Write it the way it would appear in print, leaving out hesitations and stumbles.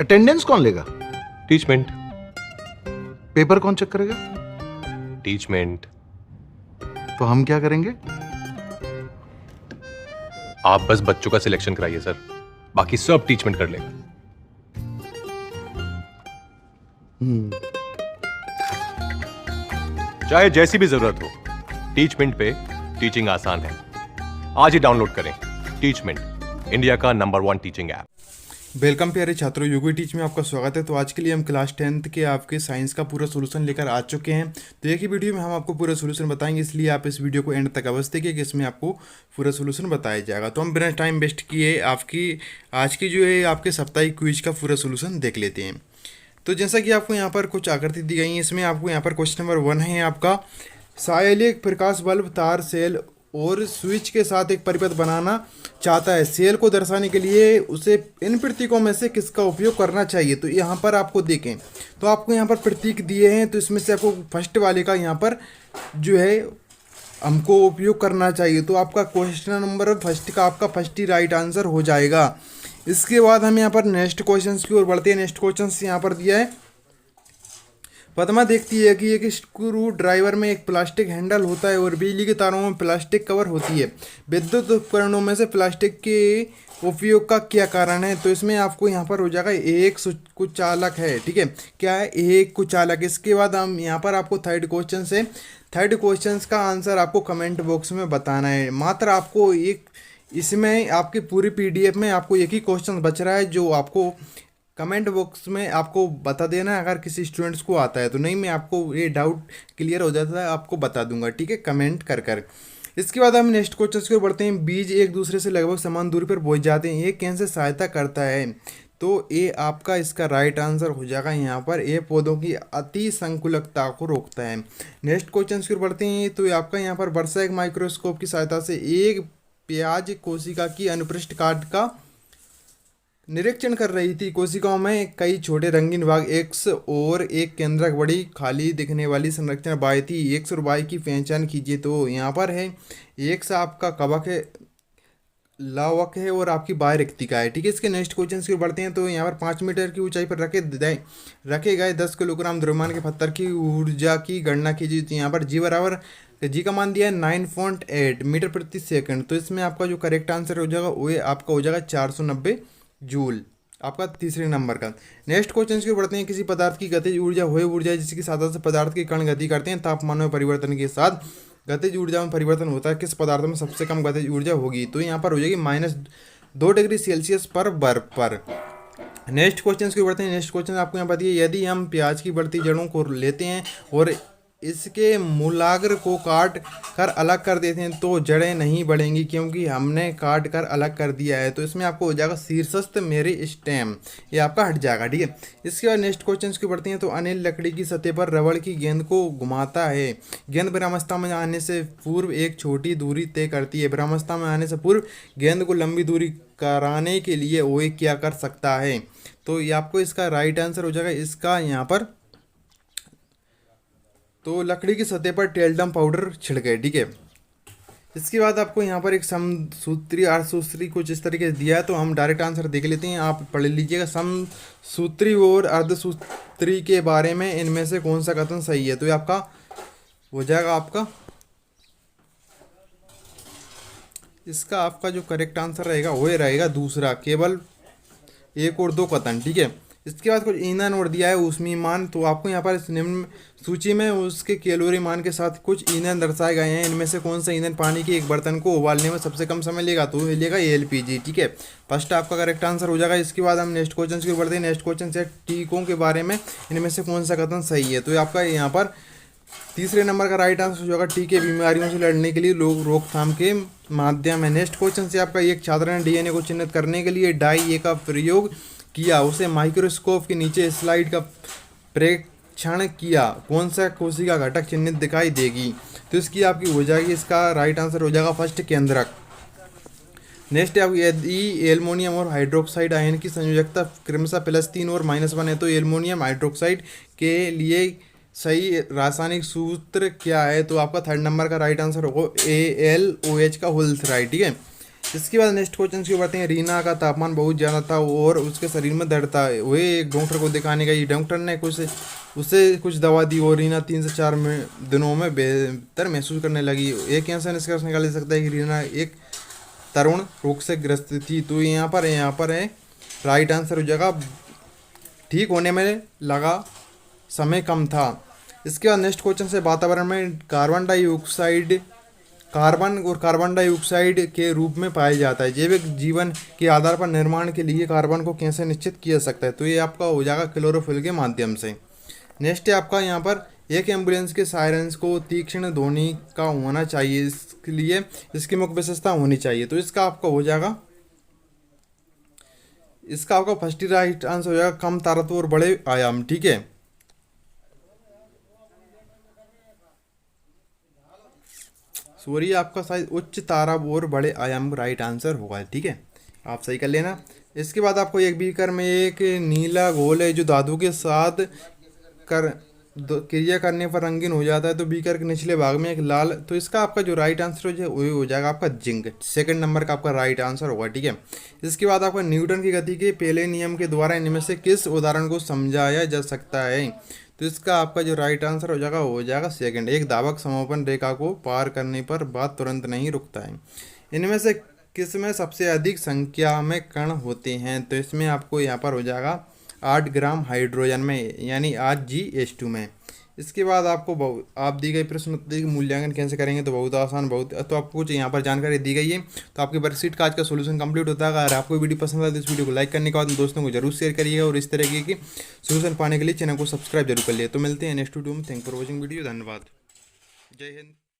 Attendance कौन लेगा? Teachmint. Paper कौन चेक करेगा? टीचमेंट। तो हम क्या करेंगे? आप बस बच्चों का सिलेक्शन कराइए सर, बाकी सब टीचमेंट कर लेगा। चाहे जैसी भी जरूरत हो, टीचमेंट पे टीचिंग आसान है। आज ही डाउनलोड करें टीचमेंट, इंडिया का नंबर 1 टीचिंग ऐप। वेलकम प्यारे छात्रों, यूगी टीच में आपका स्वागत है। तो आज के लिए हम क्लास 10th के आपके साइंस का पूरा सोल्यूशन लेकर आ चुके हैं। तो एक ही वीडियो में हम आपको पूरा सोल्यूशन बताएंगे, इसलिए आप इस वीडियो को एंड तक अवश्य देखिए कि इसमें आपको पूरा सोल्यूशन बताया जाएगा। तो हम बिना टाइम वेस्ट किए आपकी आज की जो है आपके साप्ताहिक क्विज का पूरा सोल्यूशन देख लेते हैं। तो जैसा कि आपको यहाँ पर कुछ आकृति दी गई है, इसमें आपको यहाँ पर क्वेश्चन नंबर 1 है आपका, सायलेक प्रकाश बल्ब तार सेल और स्विच के साथ एक परिपथ बनाना चाहता है। सेल को दर्शाने के लिए उसे इन प्रतीकों में से किसका उपयोग करना चाहिए। तो यहाँ पर आपको देखें तो आपको यहाँ पर प्रतीक दिए हैं, तो इसमें से आपको फर्स्ट वाले का यहाँ पर जो है हमको उपयोग करना चाहिए। तो आपका क्वेश्चन नंबर फर्स्ट का आपका फर्स्ट ही राइट आंसर हो जाएगा। इसके बाद हम यहाँ पर नेक्स्ट क्वेश्चन की ओर बढ़ते हैं। नेक्स्ट क्वेश्चन यहाँ पर दिया है, पद्मा देखती है कि एक स्क्रू ड्राइवर में एक प्लास्टिक हैंडल होता है और बिजली के तारों में प्लास्टिक कवर होती है। विद्युत उपकरणों में से प्लास्टिक के उपयोग का क्या कारण है। तो इसमें आपको यहाँ पर हो जाएगा एक कुचालक है। ठीक है, क्या है? एक कुचालक। इसके बाद हम यहाँ पर आपको थर्ड क्वेश्चन का आंसर आपको कमेंट बॉक्स में बताना है। मात्र आपको एक इसमें आपकी पूरी PDF में आपको एक ही क्वेश्चन बच रहा है, जो आपको कमेंट बॉक्स में आपको बता देना है। अगर किसी स्टूडेंट्स को आता है तो नहीं, मैं आपको ये डाउट क्लियर हो जाता है आपको बता दूंगा। ठीक है, कमेंट कर। इसके बाद हम नेक्स्ट क्वेश्चन की ओर बढ़ते हैं। बीज एक दूसरे से लगभग समान दूरी पर बोए जाते हैं, ये कैसे सहायता करता है। तो ये आपका इसका राइट आंसर हो जाएगा यहाँ पर, ये पौधों की अति संकुलकता को रोकता है। नेक्स्ट क्वेश्चन की ओर बढ़ते हैं। तो ये आपका यहाँ पर वर्षा एक माइक्रोस्कोप की सहायता से एक प्याज कोशिका की अनुपृष्ठ काट का निरीक्षण कर रही थी। कोशिकाओं में कई छोटे रंगीन भाग एक्स और एक केंद्रक बड़ी खाली दिखने वाली संरचना वाई थी। एक्स और वाई की पहचान कीजिए। तो यहाँ पर है एक्स आपका कवक है, लावक है और आपकी वाई रिक्तिका है। ठीक है, इसके नेक्स्ट क्वेश्चन की बढ़ते हैं। तो यहाँ पर 5 मीटर की ऊंचाई पर रखे गए 10 किलोग्राम द्रव्यमान के पत्थर की ऊर्जा की गणना कीजिए। तो यहाँ पर जी का मान दिया है 9.8 मीटर प्रति सेकंड। तो इसमें आपका जो करेक्ट आंसर हो जाएगा वो आपका हो जाएगा 490 जूल, आपका तीसरे नंबर का। नेक्स्ट क्वेश्चन की बढ़ते हैं। किसी पदार्थ की गतिज ऊर्जा वह ऊर्जा है जिसकी सहायता से पदार्थ के कण गति करते हैं। तापमान में परिवर्तन के साथ गतिज ऊर्जा में परिवर्तन होता है। किस पदार्थ में सबसे कम गतिज ऊर्जा होगी। तो यहाँ पर हो जाएगी -2 डिग्री सेल्सियस पर बर्फ पर। नेक्स्ट क्वेश्चन की बढ़ते हैं। नेक्स्ट क्वेश्चन आपको यहाँ बताइए, यदि हम प्याज की बढ़ती जड़ों को लेते हैं और इसके मूलाग्र को काट कर अलग कर देते हैं तो जड़ें नहीं बढ़ेंगी, क्योंकि हमने काट कर अलग कर दिया है। तो इसमें आपको हो जाएगा शीर्षस्थ मेरी स्टेम, ये आपका हट जाएगा। ठीक है, इसके बाद नेक्स्ट क्वेश्चन की बढ़ते हैं। तो अनिल लकड़ी की सतह पर रबड़ की गेंद को घुमाता है। गेंद विरामावस्था में आने से पूर्व एक छोटी दूरी तय करती है। विरामावस्था में आने से पूर्व गेंद को लंबी दूरी कराने के लिए वो क्या कर सकता है। तो ये आपको इसका राइट आंसर हो जाएगा इसका यहाँ पर, तो लकड़ी की सतह पर टेल्डम पाउडर छिड़के। ठीक है, इसके बाद आपको यहाँ पर एक समसूत्री अर्धसूत्री कुछ इस तरीके से दिया है। तो हम डायरेक्ट आंसर देख लेते हैं, आप पढ़ लीजिएगा। समसूत्री और अर्धसूत्री के बारे में इनमें से कौन सा कथन सही है। तो ये आपका हो जाएगा आपका इसका आपका जो करेक्ट आंसर रहेगा वो रहेगा दूसरा, केवल 1 और 2 कथन। ठीक है, इसके बाद कुछ ईंधन और दिया है ऊष्मीय मान। तो आपको यहाँ पर इस निम्न सूची में उसके कैलोरी मान के साथ कुछ ईंधन दर्शाए गए हैं। इनमें से कौन सा ईंधन पानी के एक बर्तन को उबालने में सबसे कम समय लेगा। तो ये लेगा LPG। ठीक है, फर्स्ट आपका करेक्ट आंसर हो जाएगा। इसके बाद हम नेक्स्ट क्वेश्चन की बढ़ते हैं। नेक्स्ट क्वेश्चन से टीकों के बारे में इनमें से कौन सा कथन सही है। तो आपका यहाँ पर तीसरे नंबर का राइट आंसर हो जाएगा, टीके बीमारियों से लड़ने के लिए रोकथाम के माध्यम है। नेक्स्ट क्वेश्चन से आपका एक छात्र ने DNA को चिन्हित करने के लिए डाई का प्रयोग किया। उसे माइक्रोस्कोप के नीचे स्लाइड का प्रेक्षण किया, कौन सा कोशिका घटक चिन्हित दिखाई देगी। तो इसकी आपकी हो जाएगी, इसका राइट आंसर हो जाएगा फर्स्ट केंद्रक। नेक्स्ट आप यदि एल्युमिनियम और हाइड्रोक्साइड आयन की संयोजकता क्रमशः +3 और -1 है तो एल्युमिनियम हाइड्रोक्साइड के लिए सही रासायनिक सूत्र क्या है। तो आपका थर्ड नंबर का राइट आंसर होगा AlOH का होल राइट। ठीक है, इसके बाद नेक्स्ट क्वेश्चन की बढ़ते हैं। रीना का तापमान बहुत ज़्यादा था और उसके शरीर में दर्द था। वही एक डॉक्टर को दिखाने गई। डॉक्टर ने उसे कुछ दवा दी और रीना 3 से 4 दिनों में बेहतर महसूस करने लगी। एक कैसे निष्कर्ष निकाला जा सकता है कि रीना एक तरुण रोग से ग्रस्त थी। तो यहाँ पर है राइट आंसर हो जाएगा, ठीक होने में लगा समय कम था। इसके बाद नेक्स्ट क्वेश्चन से वातावरण में कार्बन और कार्बन डाइऑक्साइड के रूप में पाया जाता है। जैविक जीवन के आधार पर निर्माण के लिए कार्बन को कैसे निश्चित किया जा सकता है? तो ये आपका हो जाएगा क्लोरोफिल के माध्यम से। नेक्स्ट है आपका यहाँ पर एक एम्बुलेंस के सायरन्स को तीक्ष्ण ध्वनि का होना चाहिए, इसके लिए इसकी मुख्य विशेषता होनी चाहिए। तो इसका आपका हो जाएगा, इसका आपका फर्स्ट राइट आंसर हो जाएगा कम तारत्व और बड़े आयाम। ठीक है, सॉरी आपका शायद उच्च ताराब और बड़े आयाम राइट आंसर होगा। ठीक है, आप सही कर लेना। इसके बाद आपको एक बीकर में एक नीला घोल है जो धातु के साथ क्रिया करने पर रंगीन हो जाता है। तो बीकर के निचले भाग में एक लाल, तो इसका आपका जो राइट आंसर हो जाएगा आपका जिंक। सेकंड नंबर का आपका राइट आंसर होगा। ठीक है, इसके बाद आपका न्यूटन की गति के पहले नियम के द्वारा इनमें से किस उदाहरण को समझाया जा सकता है? तो इसका आपका जो राइट आंसर हो जाएगा सेकंड। एक धावक समापन रेखा को पार करने पर बात तुरंत नहीं रुकता है। इनमें से किस में सबसे अधिक संख्या में कण होते हैं? तो इसमें आपको यहाँ पर हो जाएगा 8 ग्राम हाइड्रोजन में, यानी 8G2 में। इसके बाद आपको आप दी गई प्रश्न उत्तर का मूल्यांकन कैसे करेंगे? तो बहुत आसान, तो आपको कुछ यहाँ पर जानकारी दी गई है। तो आपकी वर्कशीट का आज का सोल्यूशन कंप्लीट होता है। अगर आपको वीडियो पसंद आए तो इस वीडियो को लाइक करने के बाद दोस्तों को जरूर शेयर करिएगा और इस तरह की सोल्यूशन पाने के लिए चैनल को सब्सक्राइब जरूर कर लिए। तो मिलते हैं नेक्स्ट वीडियो में। Thank for watching video. धन्यवाद। जय हिंद।